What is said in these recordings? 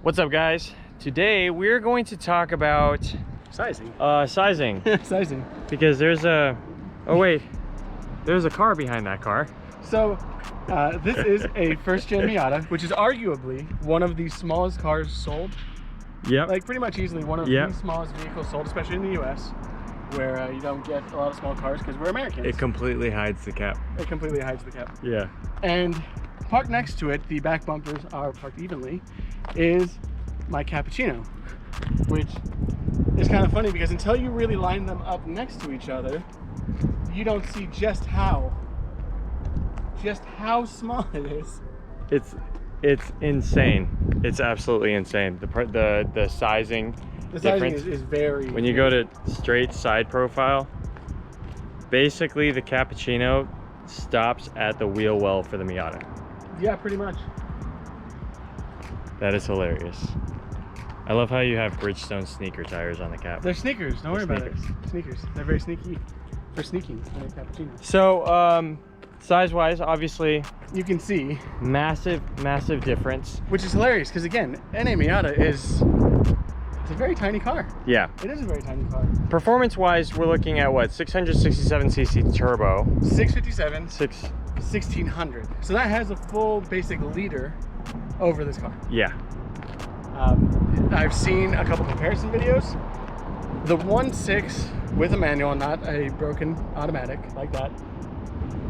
What's up, guys? Today we're going to talk about sizing. Sizing. Because there's a there's a car behind that car. So this is a first-gen Miata, which is arguably one of the smallest cars sold. Yep. Like pretty much easily one of the smallest vehicles sold, especially in the US, where you don't get a lot of small cars because we're Americans. It completely hides the cap. It completely hides the cap. Yeah. And parked next to it, the back bumpers are parked evenly, is my Cappuccino, which is kind of funny because until you really line them up next to each other, you don't see just how small it is. It's insane. It's absolutely insane. The sizing. The sizing is very. When you go to straight side profile, basically the Cappuccino stops at the wheel well for the Miata. Yeah, pretty much. That is hilarious. I love how you have Bridgestone sneaker tires on the cap. They're sneakers. Don't worry about it. Sneakers. They're very sneaky for sneaking in a Cappuccino. So, size-wise, obviously, you can see massive difference. Which is hilarious because again, NA Miata it's a very tiny car. Yeah. It is a very tiny car. Performance-wise, we're looking at what? 667cc turbo. 657. 1600. So that has a full basic liter over this car. Yeah. I've seen a couple comparison videos. The 1.6 with a manual, not a broken automatic like that,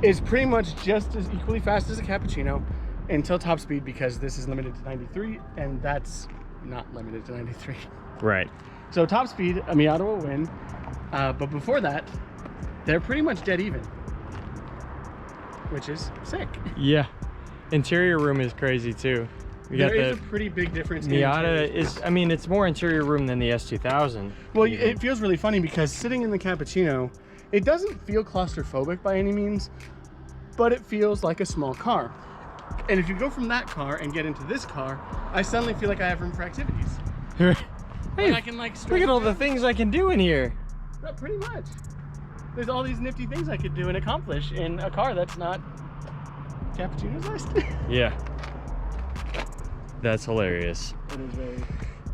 is pretty much just as equally fast as a Cappuccino until top speed, because this is limited to 93 and that's not limited to 93. Right. So top speed, a Miata will win, but before that, they're pretty much dead even, which is sick. Yeah. Interior room is crazy too. There is a pretty big difference. Miata is, I mean, it's more interior room than the S2000. Well, it feels really funny because sitting in the Cappuccino, it doesn't feel claustrophobic by any means, but it feels like a small car. And if you go from that car and get into this car, I suddenly feel like I have room for activities. Hey, like I can like look at all the things I can do in here. Yeah, pretty much. There's all these nifty things I could do and accomplish in a car that's not Cappuccino's list. Yeah. That's hilarious.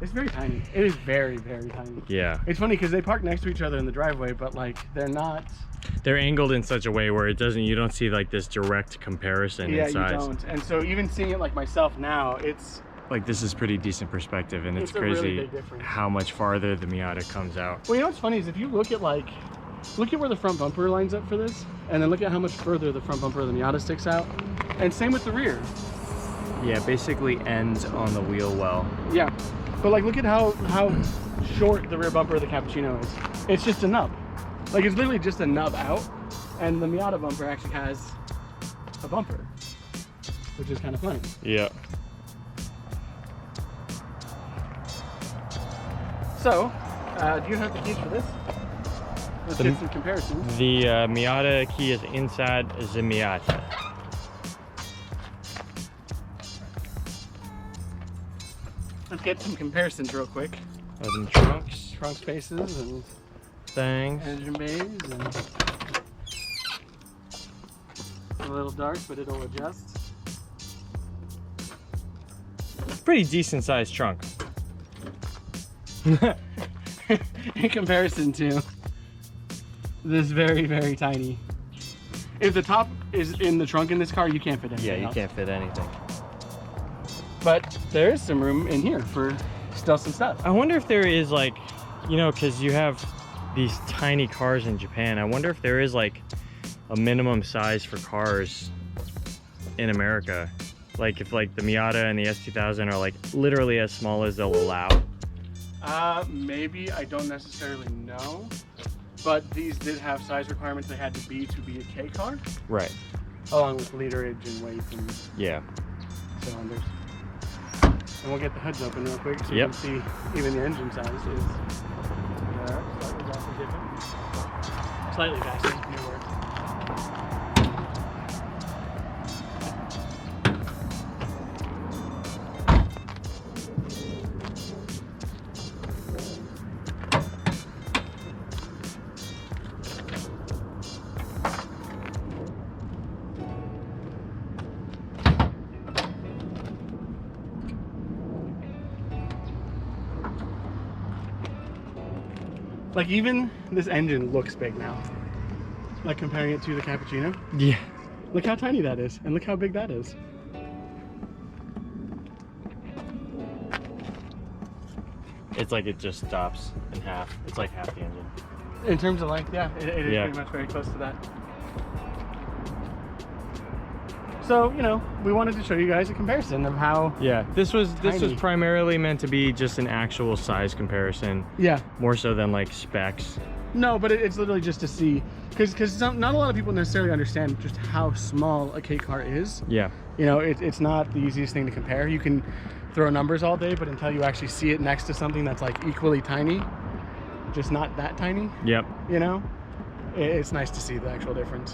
It's very tiny. It is very tiny. Yeah. It's funny because they park next to each other in the driveway, but like they're angled in such a way where you don't see like this direct comparison in size. Yeah, you don't. And so even seeing it like myself now, it's like, this is pretty decent perspective, and it's crazy really big difference. How much farther the Miata comes out. Well, you know what's funny is if you look at where the front bumper lines up for this, and then look at how much further the front bumper of the Miata sticks out, and same with the rear. Yeah, basically ends on the wheel well. Yeah, but like look at how short the rear bumper of the Cappuccino is. It's just a nub. Like it's literally just a nub out, and the Miata bumper actually has a bumper, which is kind of funny. Yeah. So, do you have the keys for this? Let's get some comparisons. The Miata key is inside the Miata. Let's get some comparisons real quick. Some trunks. Trunk spaces and things. Engine bays and a little dark, but it'll adjust. Pretty decent sized trunk. In comparison to this very tiny. If the top is in the trunk in this car, you can't fit anything. Yeah, you can't fit anything. But there is some room in here for still some stuff. I wonder if there is like, because you have these tiny cars in Japan. I wonder if there is like a minimum size for cars in America. Like if like the Miata and the S2000 are like literally as small as they'll allow. Maybe, I don't necessarily know. But these did have size requirements. They had to be a K car. Right. Along with literage and weight and cylinders. And we'll get the hoods open real quick so you can see even the engine size is slightly different. Slightly faster, new word. Like even this engine looks big now. Like comparing it to the Cappuccino. Yeah. Look how tiny that is, and look how big that is. It's like it just stops in half. It's like half the engine. In terms of length, yeah, it is Yeah. pretty much very close to that. So, you know, we wanted to show you guys a comparison of how... Yeah, this was Tiny. primarily meant to be just an actual size comparison, Yeah. more so than like specs. No, but it's literally just to see, because not a lot of people necessarily understand just how small a K car is. Yeah. You know, it's not the easiest thing to compare. You can throw numbers all day, but until you actually see it next to something that's like equally tiny, just not that tiny, Yep. you know, it's nice to see the actual difference.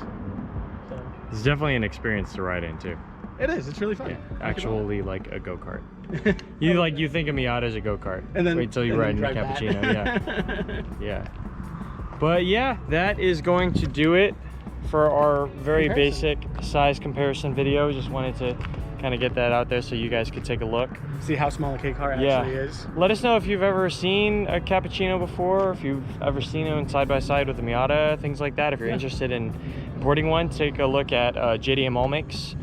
So It's definitely an experience to ride in too. it is. It's really fun. Yeah. Think about Actually, like a go-kart. it. You think of Miata as a go-kart, and then wait till you and ride in then the drive Cappuccino. that. Yeah. Yeah. But yeah, that is going to do it for our very Comparison. basic size comparison video. Just wanted to kind of get that out there so you guys could take a look. See how small a K car actually Yeah. is. Let us know if you've ever seen a Cappuccino before, if you've ever seen them side by side with a Miata, things like that. If you're Yeah. interested in importing one, take a look at JDM All-Makes.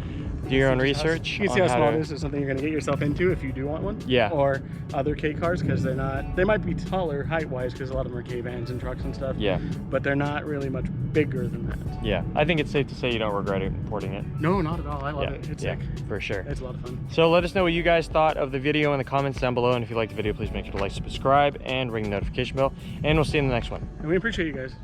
Do your own research. You can see on how small to- it is. It's something you're gonna get yourself into if you do want one. Yeah. Or other K cars, because they're not. They might be taller height-wise, because a lot of them are K vans and trucks and stuff. Yeah. But they're not really much bigger than that. Yeah. I think it's safe to say you don't regret importing it. No, not at all. I love Yeah. it. It's Yeah, sick. for sure. It's a lot of fun. So let us know what you guys thought of the video in the comments down below. And if you liked the video, please make sure to like, subscribe, and ring the notification bell. And we'll see you in the next one. And we appreciate you guys.